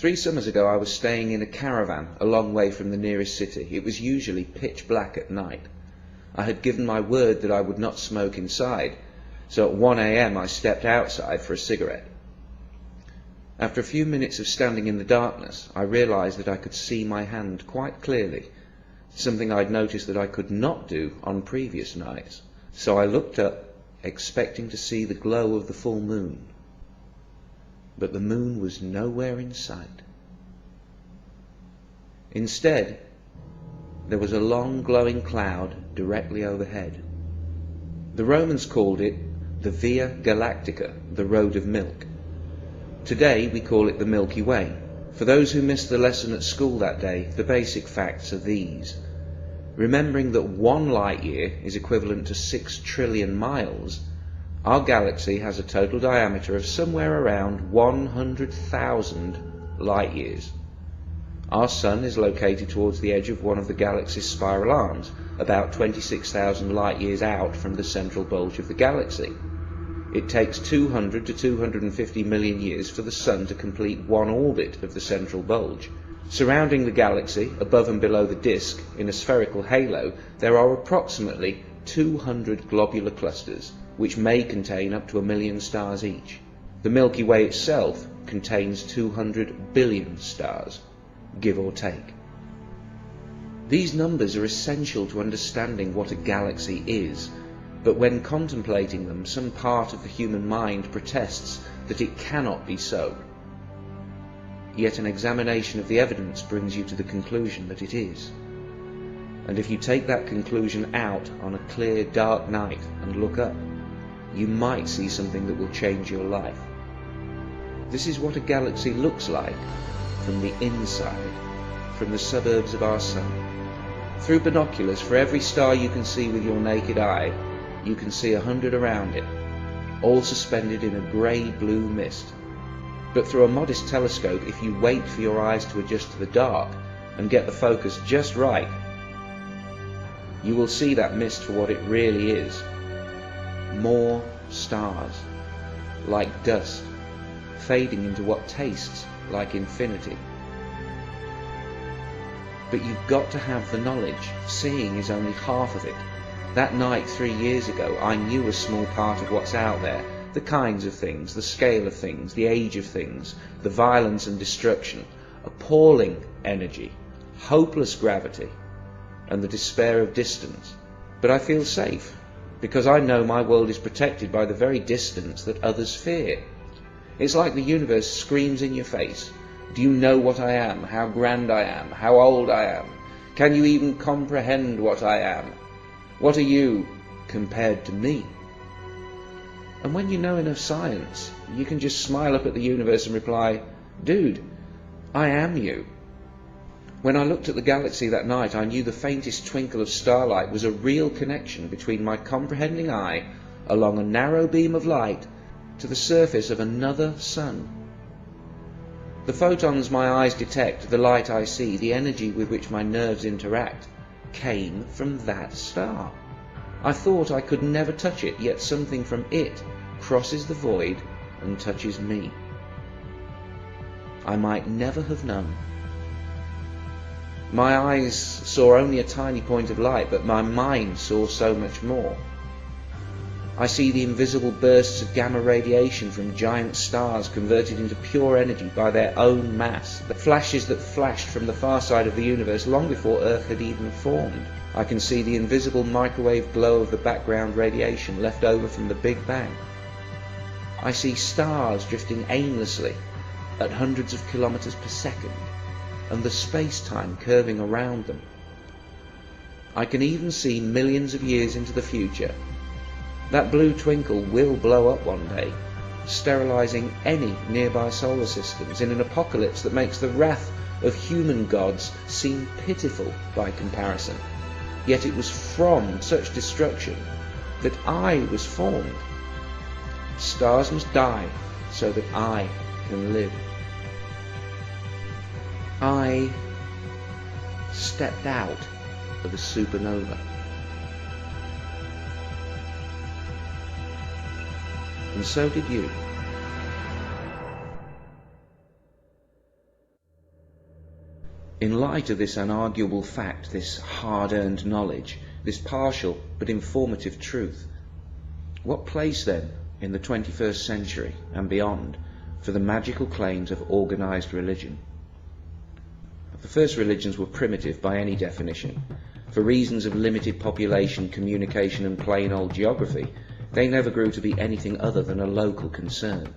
3 summers ago I was staying in a caravan a long way from the nearest city. It was usually pitch black at night. I had given my word that I would not smoke inside, so at 1 a.m. I stepped outside for a cigarette. After a few minutes of standing in the darkness, I realized that I could see my hand quite clearly, something I'd noticed that I could not do on previous nights. So I looked up, expecting to see the glow of the full moon. But the moon was nowhere in sight. Instead, there was a long glowing cloud directly overhead. The Romans called it the Via Galactica, the Road of Milk. Today we call it the Milky Way. For those who missed the lesson at school that day, the basic facts are these. Remembering that 1 light year is equivalent to 6 trillion miles, our galaxy has a total diameter of somewhere around 100,000 light years. Our Sun is located towards the edge of one of the galaxy's spiral arms, about 26,000 light years out from the central bulge of the galaxy. It takes 200 to 250 million years for the Sun to complete one orbit of the central bulge. Surrounding the galaxy, above and below the disk, in a spherical halo, there are approximately 200 globular clusters, which may contain up to 1 million stars each. The Milky Way itself contains 200 billion stars, give or take. These numbers are essential to understanding what a galaxy is, but when contemplating them, some part of the human mind protests that it cannot be so. Yet an examination of the evidence brings you to the conclusion that it is. And if you take that conclusion out on a clear, dark night and look up, you might see something that will change your life. This is what a galaxy looks like from the inside, from the suburbs of our Sun. Through binoculars, for every star you can see with your naked eye, you can see 100 around it, all suspended in a grey-blue mist. But through a modest telescope, if you wait for your eyes to adjust to the dark and get the focus just right, you will see that mist for what it really is. More stars, like dust, fading into what tastes like infinity. But you've got to have the knowledge. Seeing is only half of it. That night 3 years ago, I knew a small part of what's out there. The kinds of things, the scale of things, the age of things, the violence and destruction, appalling energy, hopeless gravity, and the despair of distance. But I feel safe, because I know my world is protected by the very distance that others fear. It's like the universe screams in your face. Do you know what I am, how grand I am, how old I am? Can you even comprehend what I am? What are you compared to me? And when you know enough science, you can just smile up at the universe and reply, dude, I am you. When I looked at the galaxy that night, I knew the faintest twinkle of starlight was a real connection between my comprehending eye along a narrow beam of light to the surface of another sun. The photons my eyes detect, the light I see, the energy with which my nerves interact, came from that star. I thought I could never touch it, yet something from it crosses the void and touches me. I might never have known. My eyes saw only a tiny point of light, but my mind saw so much more. I see the invisible bursts of gamma radiation from giant stars converted into pure energy by their own mass, the flashes that flashed from the far side of the universe long before Earth had even formed. I can see the invisible microwave glow of the background radiation left over from the Big Bang. I see stars drifting aimlessly at hundreds of kilometers per second, and the space-time curving around them. I can even see millions of years into the future. That blue twinkle will blow up one day, sterilizing any nearby solar systems in an apocalypse that makes the wrath of human gods seem pitiful by comparison. Yet it was from such destruction that I was formed. Stars must die so that I can live. I stepped out of a supernova. And so did you. In light of this unarguable fact, this hard-earned knowledge, this partial but informative truth, what place then in the 21st century and beyond for the magical claims of organised religion? The first religions were primitive by any definition. For reasons of limited population, communication and plain old geography, they never grew to be anything other than a local concern.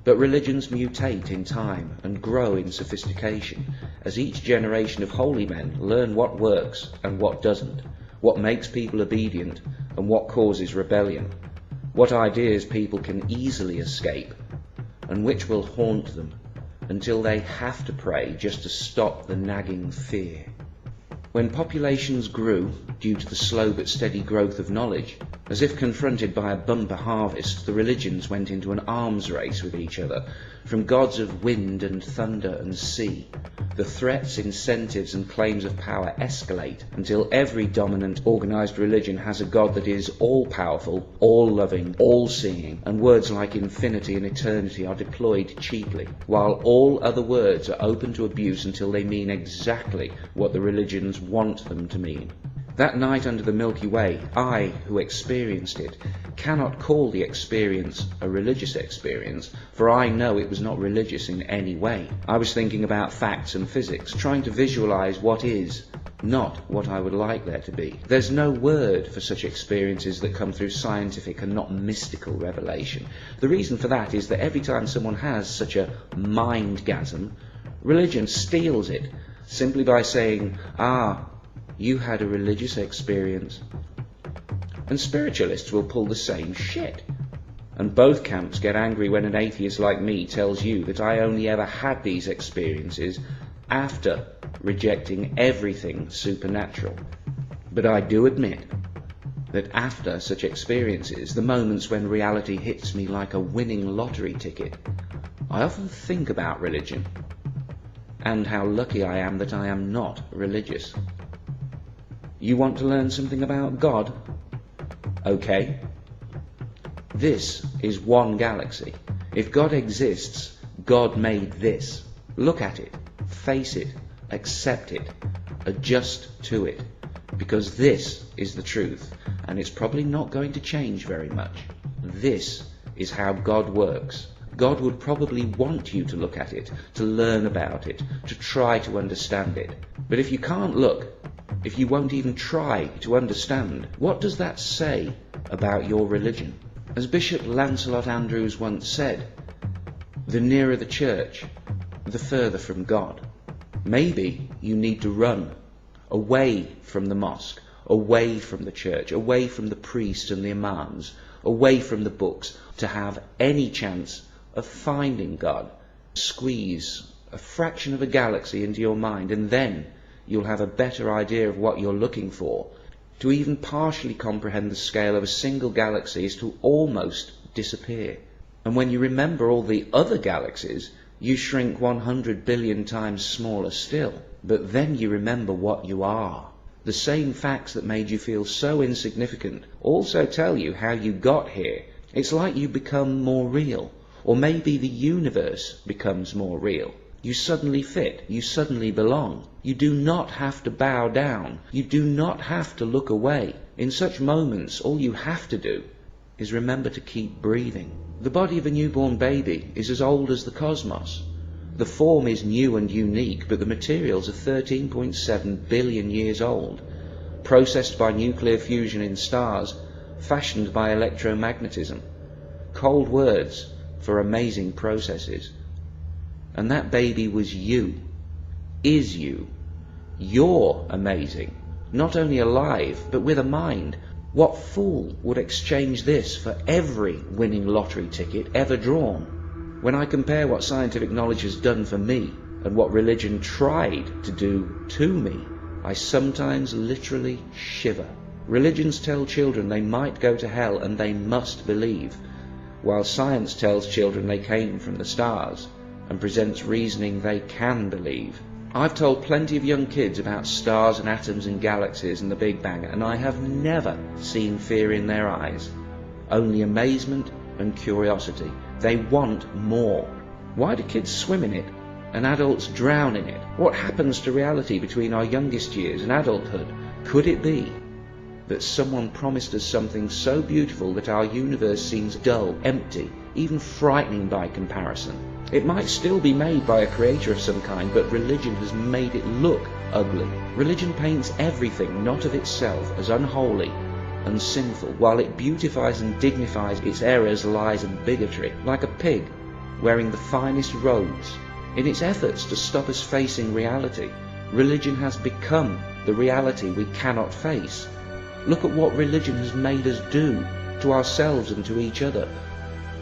But religions mutate in time and grow in sophistication as each generation of holy men learn what works and what doesn't, what makes people obedient and what causes rebellion, what ideas people can easily escape and which will haunt them until they have to pray just to stop the nagging fear. When populations grew, due to the slow but steady growth of knowledge, as if confronted by a bumper harvest, the religions went into an arms race with each other, from gods of wind and thunder and sea. The threats, incentives and claims of power escalate until every dominant organised religion has a god that is all-powerful, all-loving, all-seeing, and words like infinity and eternity are deployed cheaply, while all other words are open to abuse until they mean exactly what the religions want them to mean. That night under the Milky Way, I, who experienced it, cannot call the experience a religious experience, for I know it was not religious in any way. I was thinking about facts and physics, trying to visualize what is, not what I would like there to be. There's no word for such experiences that come through scientific and not mystical revelation. The reason for that is that every time someone has such a mindgasm, religion steals it, simply by saying, you had a religious experience. And spiritualists will pull the same shit. And both camps get angry when an atheist like me tells you that I only ever had these experiences after rejecting everything supernatural. But I do admit that after such experiences, the moments when reality hits me like a winning lottery ticket, I often think about religion and how lucky I am that I am not religious. You want to learn something about God? Okay. This is one galaxy. If God exists, God made this. Look at it, face it, accept it, adjust to it, because this is the truth, and it's probably not going to change very much. This is how God works. God would probably want you to look at it, to learn about it, to try to understand it. But if you can't look, if you won't even try to understand, what does that say about your religion? As Bishop Lancelot Andrewes once said, the nearer the church, the further from God. Maybe you need to run away from the mosque, away from the church, away from the priests and the imams, away from the books, to have any chance of finding God. Squeeze a fraction of a galaxy into your mind, and then you'll have a better idea of what you're looking for. To even partially comprehend the scale of a single galaxy is to almost disappear. And when you remember all the other galaxies, you shrink 100 billion times smaller still. But then you remember what you are. The same facts that made you feel so insignificant also tell you how you got here. It's like you become more real. Or maybe the universe becomes more real. You suddenly fit. You suddenly belong. You do not have to bow down. You do not have to look away. In such moments, all you have to do is remember to keep breathing. The body of a newborn baby is as old as the cosmos. The form is new and unique, but the materials are 13.7 billion years old, processed by nuclear fusion in stars, fashioned by electromagnetism. Cold words for amazing processes. And that baby was you, is you. You're amazing, not only alive, but with a mind. What fool would exchange this for every winning lottery ticket ever drawn? When I compare what scientific knowledge has done for me and what religion tried to do to me, I sometimes literally shiver. Religions tell children they might go to hell and they must believe, while science tells children they came from the stars and presents reasoning they can believe. I've told plenty of young kids about stars and atoms and galaxies and the Big Bang, and I have never seen fear in their eyes, only amazement and curiosity. They want more. Why do kids swim in it? and adults drown in it? What happens to reality between our youngest years and adulthood? Could it be that someone promised us something so beautiful that our universe seems dull, empty, even frightening by comparison? It might still be made by a creator of some kind, but religion has made it look ugly. Religion paints everything not of itself as unholy and sinful, while it beautifies and dignifies its errors, lies and bigotry, like a pig wearing the finest robes. In its efforts to stop us facing reality, religion has become the reality we cannot face. Look at what religion has made us do to ourselves and to each other.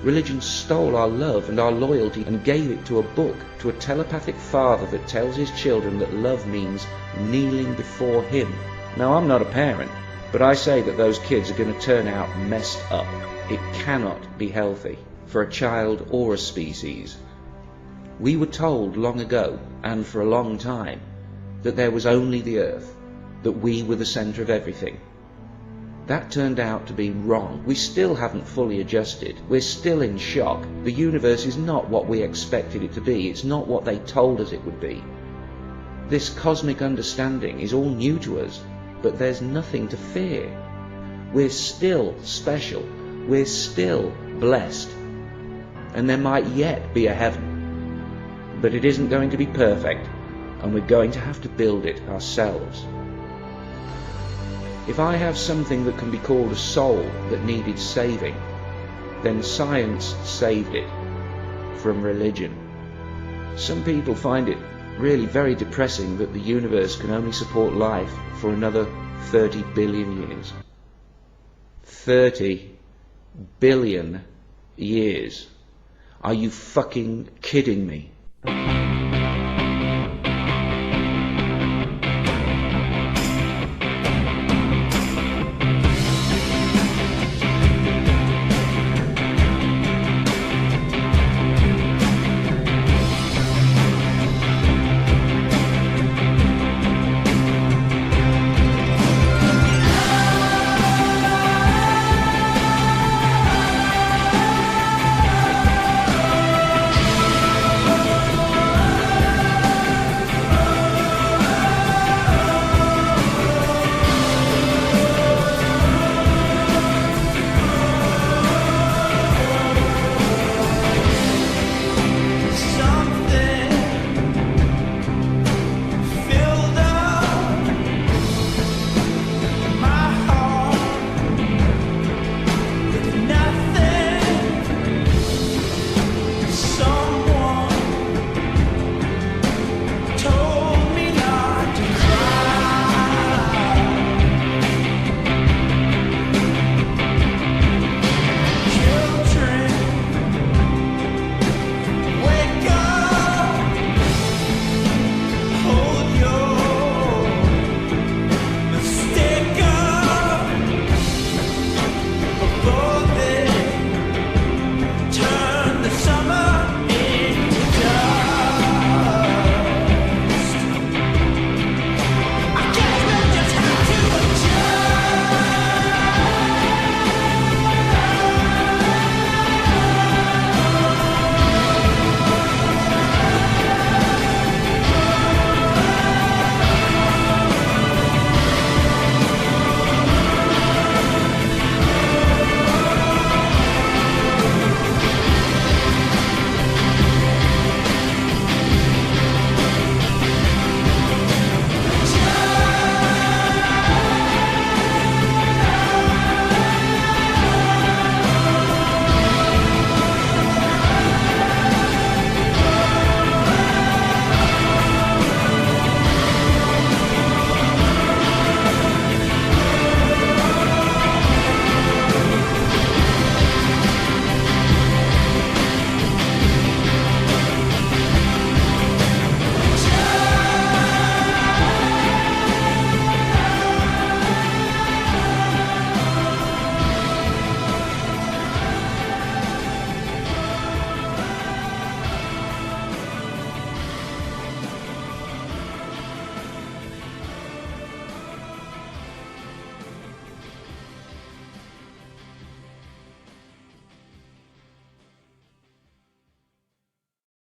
Religion stole our love and our loyalty and gave it to a book, to a telepathic father that tells his children that love means kneeling before him. Now, I'm not a parent, but I say that those kids are going to turn out messed up. It cannot be healthy for a child or a species. We were told long ago, and for a long time, that there was only the earth, that we were the centre of everything. That turned out to be wrong. We still haven't fully adjusted. We're still in shock. The universe is not what we expected it to be. It's not what they told us it would be. This cosmic understanding is all new to us, but there's nothing to fear. We're still special. We're still blessed. And there might yet be a heaven. But it isn't going to be perfect, and we're going to have to build it ourselves. If I have something that can be called a soul that needed saving, then science saved it from religion. Some people find it really very depressing that the universe can only support life for another 30 billion years. 30 billion years. Are you fucking kidding me?